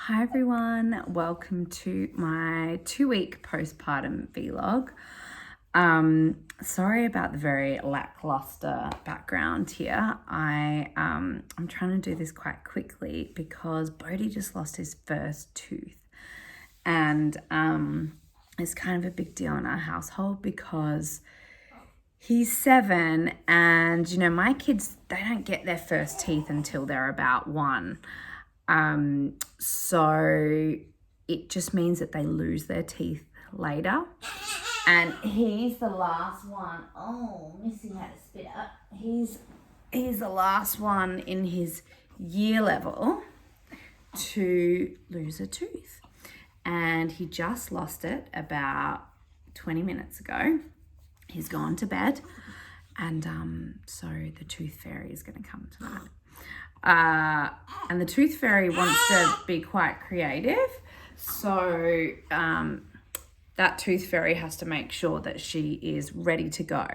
Hi everyone, welcome to my 2-week postpartum vlog. Sorry about the very lackluster background here. I'm trying to do this quite quickly because Bodhi just lost his first tooth, and it's kind of a big deal in our household because he's 7, and my kids, they don't get their first teeth until they're about 1. So it just means that they lose their teeth later. And he's the last one. Oh, Missy had a spit up. He's the last one in his year level to lose a tooth. And he just lost it about 20 minutes ago. He's gone to bed. And so the tooth fairy is going to come tonight. And the tooth fairy wants to be quite creative, so that tooth fairy has to make sure that she is ready to go.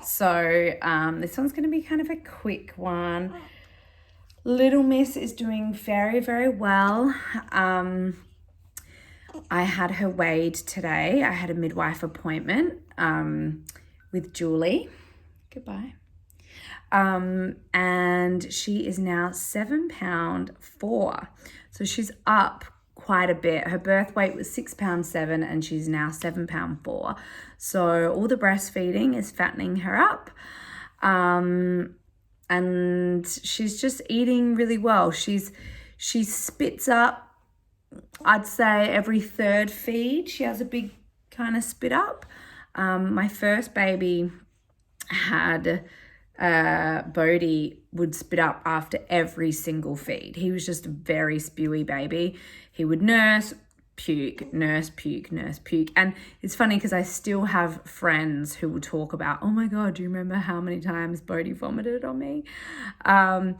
So this one's going to be kind of a quick one. Little Miss is doing very, very well. I had her weighed today. I had a midwife appointment with Julie. Goodbye. And she is now 7 pound 4. So she's up quite a bit. Her birth weight was 6 pound 7 and she's now 7 pound 4. So all the breastfeeding is fattening her up. And she's just eating really well. She spits up, I'd say every third feed. She has a big kind of spit up. My first baby had Bodhi would spit up after every single feed. He was just a very spewy baby. He would nurse, puke, nurse, puke, nurse, puke. And it's funny because I still have friends who will talk about, oh my God, do you remember how many times Bodhi vomited on me? And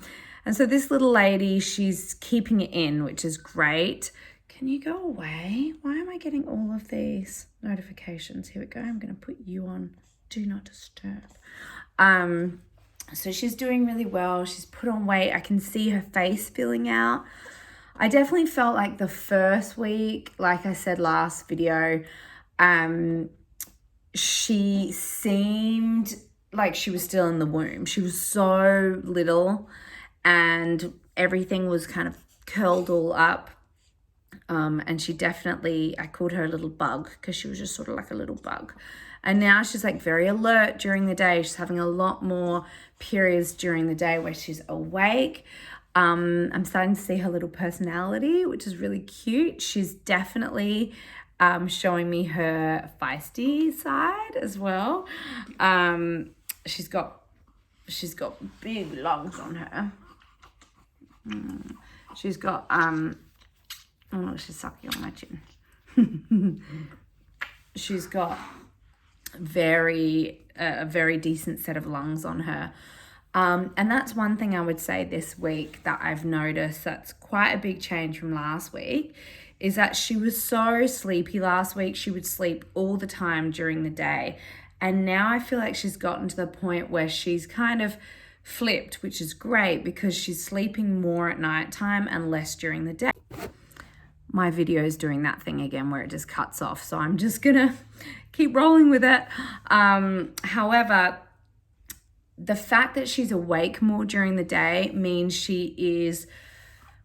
so this little lady, she's keeping it in, which is great. Can you go away? Why am I getting all of these notifications? Here we go. I'm going to put you on Do Not Disturb. So she's doing really well. She's put on weight. I can see her face filling out. I definitely felt like the first week, like I said last video, she seemed like she was still in the womb. She was so little and everything was kind of curled all up. And she definitely, I called her a little bug because she was just sort of like a little bug. And now she's like very alert during the day. She's having a lot more periods during the day where she's awake. I'm starting to see her little personality, which is really cute. She's definitely showing me her feisty side as well. She's got big lungs on her. She's got oh, she's sucking on my chin. She's got a very decent set of lungs on her. And that's one thing I would say this week that I've noticed that's quite a big change from last week, is that she was so sleepy last week. She would sleep all the time during the day. And now I feel like she's gotten to the point where she's kind of flipped, which is great because she's sleeping more at nighttime and less during the day. My video is doing that thing again where it just cuts off. So I'm just gonna keep rolling with it. However, the fact that she's awake more during the day means she is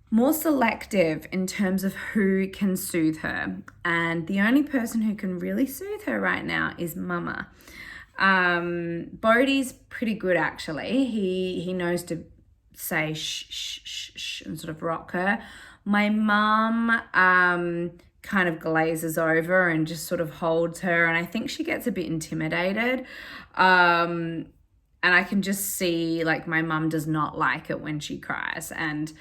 more selective in terms of who can soothe her. And the only person who can really soothe her right now is Mama. Bodhi's pretty good actually. He knows to say shh, shh, shh, shh, and sort of rock her. My mum kind of glazes over and just sort of holds her, and I think she gets a bit intimidated. And I can just see like my mum does not like it when she cries and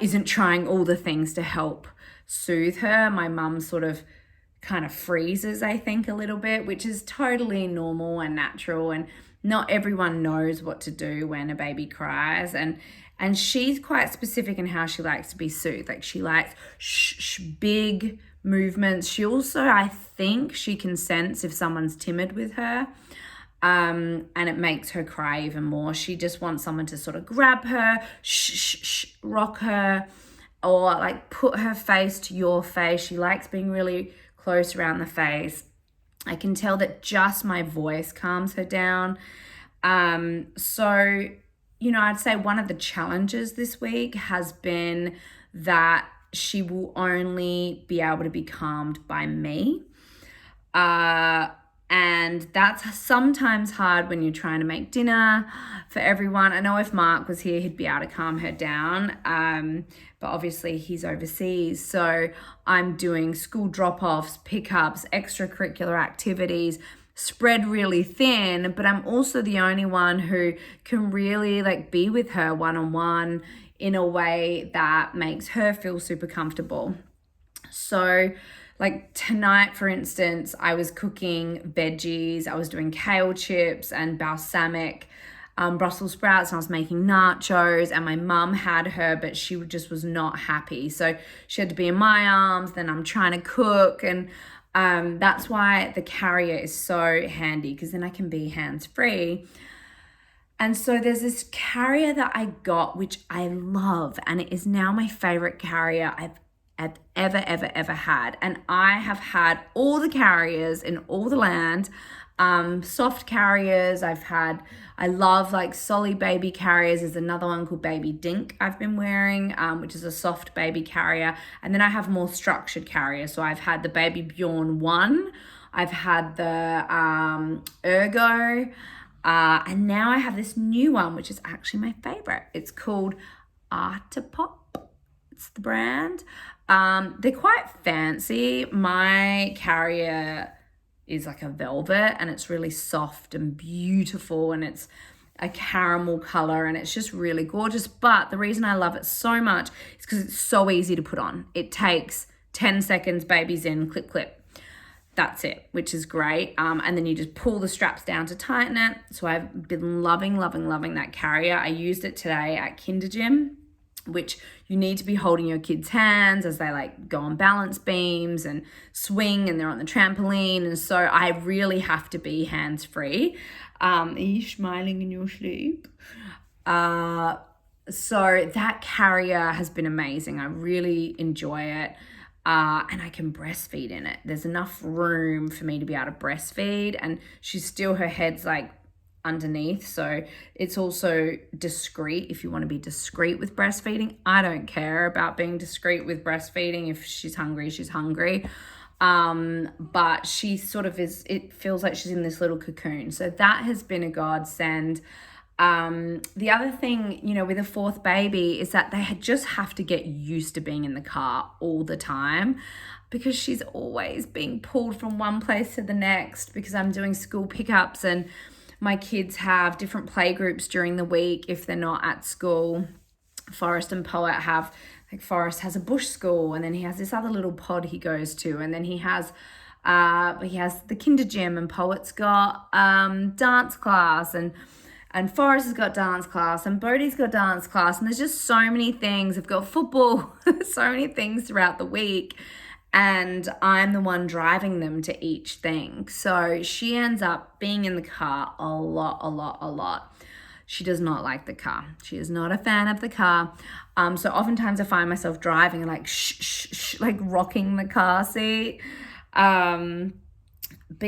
isn't trying all the things to help soothe her. My mum sort of kind of freezes, I think, a little bit, which is totally normal and natural, and not everyone knows what to do when a baby cries. And she's quite specific in how she likes to be soothed. Like she likes big movements. She also, I think, she can sense if someone's timid with her. And it makes her cry even more. She just wants someone to sort of grab her, rock her, or like put her face to your face. She likes being really close around the face. I can tell that just my voice calms her down. So, you know, I'd say one of the challenges this week has been that she will only be able to be calmed by me. And that's sometimes hard when you're trying to make dinner for everyone. I know if Mark was here, he'd be able to calm her down. But obviously he's overseas. So I'm doing school drop-offs, pickups, extracurricular activities, spread really thin, but I'm also the only one who can really like be with her one-on-one in a way that makes her feel super comfortable. So like tonight, for instance, I was cooking veggies. I was doing kale chips and balsamic Brussels sprouts, and I was making nachos, and my mum had her, but she just was not happy. So she had to be in my arms. Then I'm trying to cook, and that's why the carrier is so handy, because then I can be hands-free. And so there's this carrier that I got, which I love, and it is now my favorite carrier I've ever had. And I have had all the carriers in all the land, soft carriers. I love like Solly baby carriers. There's another one called Baby Dink I've been wearing, which is a soft baby carrier. And then I have more structured carriers. So I've had the Baby Bjorn 1, I've had the Ergo, and now I have this new one, which is actually my favorite. It's called Artipop. It's the brand. They're quite fancy. My carrier is like a velvet, and it's really soft and beautiful, and it's a caramel color, and it's just really gorgeous. But the reason I love it so much is because it's so easy to put on. It takes 10 seconds, baby's in, clip, clip. That's it, which is great. And then you just pull the straps down to tighten it. So I've been loving that carrier. I used it today at Kinder Gym, which you need to be holding your kids' hands as they like go on balance beams and swing, and they're on the trampoline. And so I really have to be hands-free. Are you smiling in your sleep? So that carrier has been amazing. I really enjoy it. And I can breastfeed in it. There's enough room for me to be able to breastfeed, and her head's like underneath, so it's also discreet if you want to be discreet with breastfeeding. I don't care about being discreet with breastfeeding. If she's hungry, she's hungry. But she sort of is, it feels like she's in this little cocoon. So that has been a godsend. The other thing, you know, with a fourth baby is that they just have to get used to being in the car all the time, because she's always being pulled from one place to the next, because I'm doing school pickups and my kids have different play groups during the week if they're not at school. Forrest and Poet have, like Forrest has a bush school, and then he has this other little pod he goes to, and then he has the Kinder Gym, and Poet's got dance class, and Forrest has got dance class, and Bodhi's got dance class, and there's just so many things. I've got football, so many things throughout the week, and I'm the one driving them to each thing. So she ends up being in the car a lot. She does not like the car. She is not a fan of the car. So oftentimes I find myself driving and like shh, like rocking the car seat. But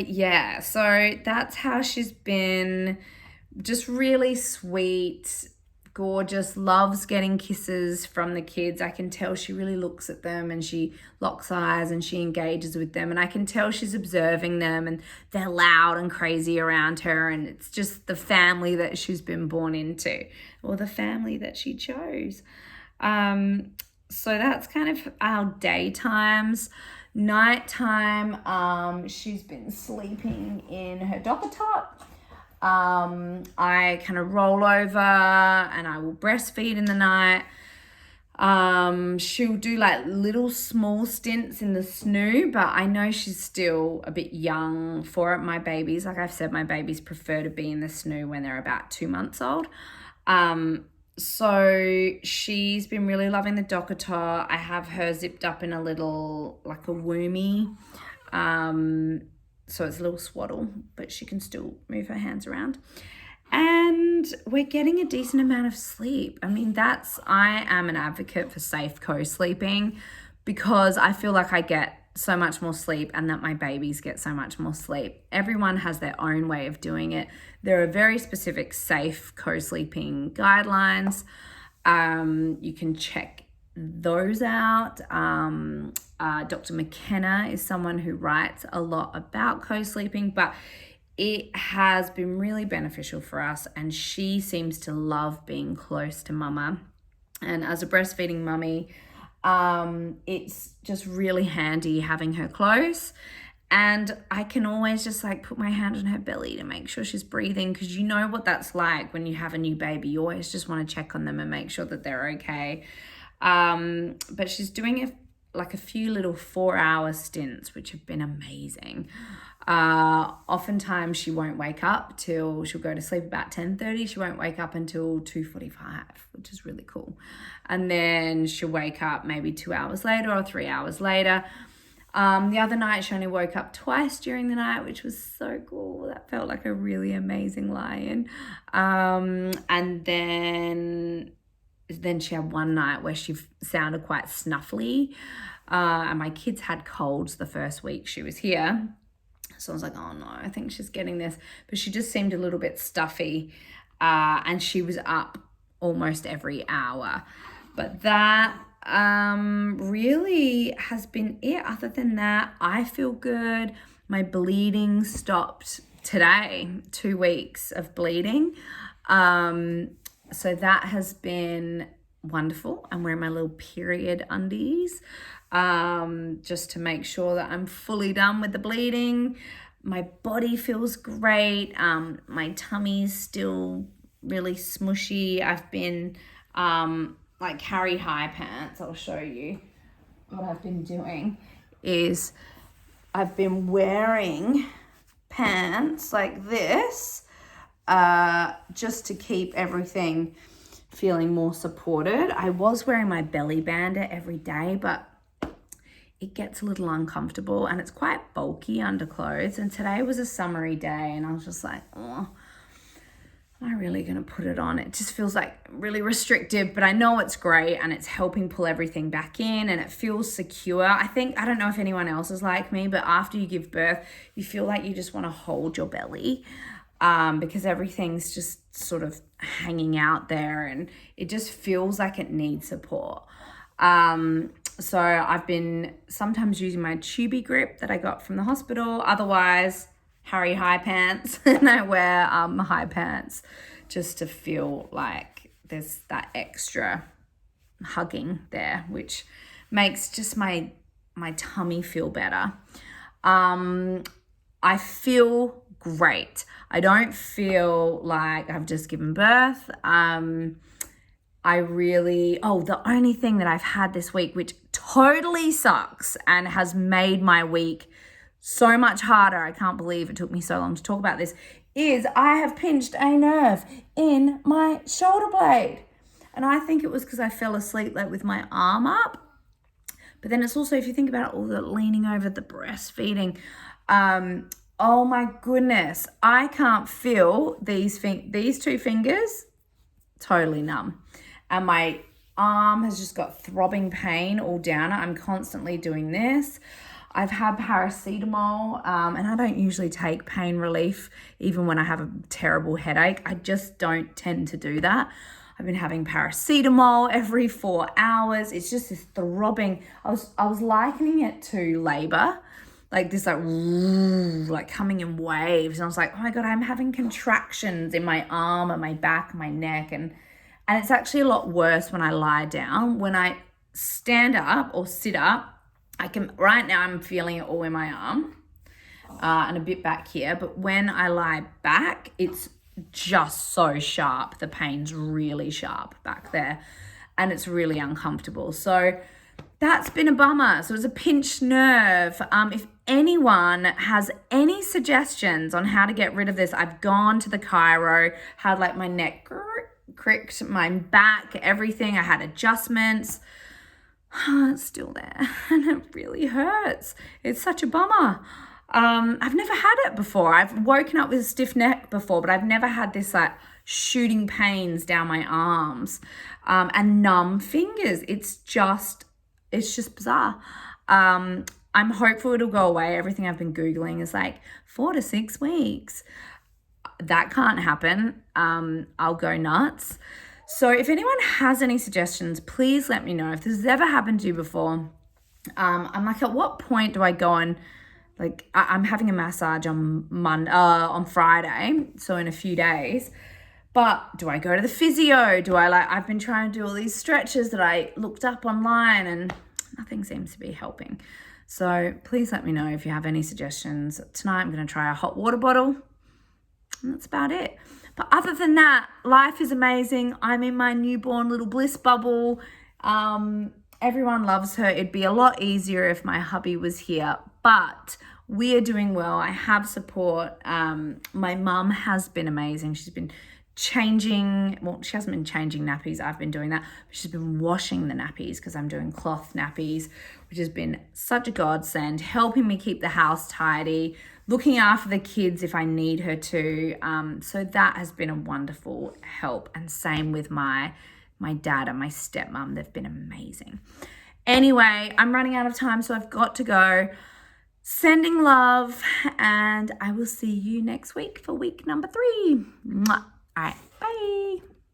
yeah, so that's how she's been. Just really sweet, gorgeous, loves getting kisses from the kids. I can tell she really looks at them, and she locks eyes and she engages with them, and I can tell she's observing them, and they're loud and crazy around her, and it's just the family that she's been born into, or the family that she chose. So that's kind of our daytimes. Nighttime, she's been sleeping in her docker tot. I kind of roll over and I will breastfeed in the night. She'll do like little small stints in the snoo, but I know she's still a bit young for it. My babies, like I've said, my babies prefer to be in the snoo when they're about 2 months old. So she's been really loving the docker tot. I have her zipped up in a little, like a woomie. So it's a little swaddle, but she can still move her hands around. And we're getting a decent amount of sleep. I mean, I am an advocate for safe co-sleeping because I feel like I get so much more sleep and that my babies get so much more sleep. Everyone has their own way of doing it. There are very specific safe co-sleeping guidelines. You can check those out. Dr. McKenna is someone who writes a lot about co-sleeping, but it has been really beneficial for us, and she seems to love being close to mama. And as a breastfeeding mummy, it's just really handy having her close. And I can always just like put my hand on her belly to make sure she's breathing, because you know what that's like when you have a new baby. You always just want to check on them and make sure that they're okay. But she's doing a few little 4-hour stints, which have been amazing. Oftentimes she won't wake up till she'll go to sleep about 10:30. She won't wake up until 2:45, which is really cool. And then she'll wake up maybe 2 hours later or 3 hours later. The other night she only woke up twice during the night, which was so cool. That felt like a really amazing lie-in. And then she had one night where she sounded quite snuffly. And my kids had colds the first week she was here. So I was like, oh no, I think she's getting this. But she just seemed a little bit stuffy. And she was up almost every hour. But that really has been it. Other than that, I feel good. My bleeding stopped today, 2 weeks of bleeding. So that has been wonderful. I'm wearing my little period undies just to make sure that I'm fully done with the bleeding. My body feels great. My tummy's still really smushy. I've been like Harry high pants. I'll show you what I've been doing is I've been wearing pants like this just to keep everything feeling more supported. I was wearing my belly bander every day, but it gets a little uncomfortable and it's quite bulky underclothes. And today was a summery day and I was just like, oh, am I really going to put it on? It just feels like really restrictive, but I know it's great and it's helping pull everything back in and it feels secure. I don't know if anyone else is like me, but after you give birth, you feel like you just want to hold your belly because everything's just sort of hanging out there and it just feels like it needs support. So I've been sometimes using my tubey grip that I got from the hospital. Otherwise, Harry high pants, and I wear high pants just to feel like there's that extra hugging there, which makes just my tummy feel better. I feel great. I don't feel like I've just given birth. The only thing that I've had this week, which totally sucks and has made my week so much harder, I can't believe it took me so long to talk about this, is I have pinched a nerve in my shoulder blade. And I think it was because I fell asleep like with my arm up. But then it's also, if you think about it, all the leaning over, the breastfeeding, oh my goodness, I can't feel these two fingers, totally numb. And my arm has just got throbbing pain all down it. I'm constantly doing this. I've had paracetamol, and I don't usually take pain relief even when I have a terrible headache. I just don't tend to do that. I've been having paracetamol every 4 hours. It's just this throbbing. I was likening it to labor, like this like coming in waves. And I was like, oh my God, I'm having contractions in my arm and my back and my neck. And it's actually a lot worse when I lie down. When I stand up or sit up, right now I'm feeling it all in my arm and a bit back here. But when I lie back, it's just so sharp. The pain's really sharp back there and it's really uncomfortable. So that's been a bummer. So it's a pinched nerve. If anyone has any suggestions on how to get rid of this, I've gone to the chiro, had like my neck cricked, my back, everything. I had adjustments. It's still there and it really hurts. It's such a bummer. I've never had it before. I've woken up with a stiff neck before, but I've never had this like shooting pains down my arms and numb fingers. It's just bizarre. I'm hopeful it'll go away. Everything I've been Googling is like 4 to 6 weeks. That can't happen. I'll go nuts. So if anyone has any suggestions, please let me know. If this has ever happened to you before, I'm like, at what point do I go on? Like, I'm having a massage on Friday, so in a few days. But do I go to the physio? I've been trying to do all these stretches that I looked up online and nothing seems to be helping. So please let me know if you have any suggestions. Tonight I'm going to try a hot water bottle. And that's about it. But other than that, life is amazing. I'm in my newborn little bliss bubble. Everyone loves her. It'd be a lot easier if my hubby was here, but we are doing well. I have support. My mum has been amazing. She's been changing, well, she hasn't been changing nappies. I've been doing that. But she's been washing the nappies because I'm doing cloth nappies, which has been such a godsend, helping me keep the house tidy, looking after the kids if I need her to. So that has been a wonderful help. And same with my dad and my stepmom. They've been amazing. Anyway, I'm running out of time, so I've got to go. Sending love, and I will see you next week for week number 3. Mwah. All right, bye.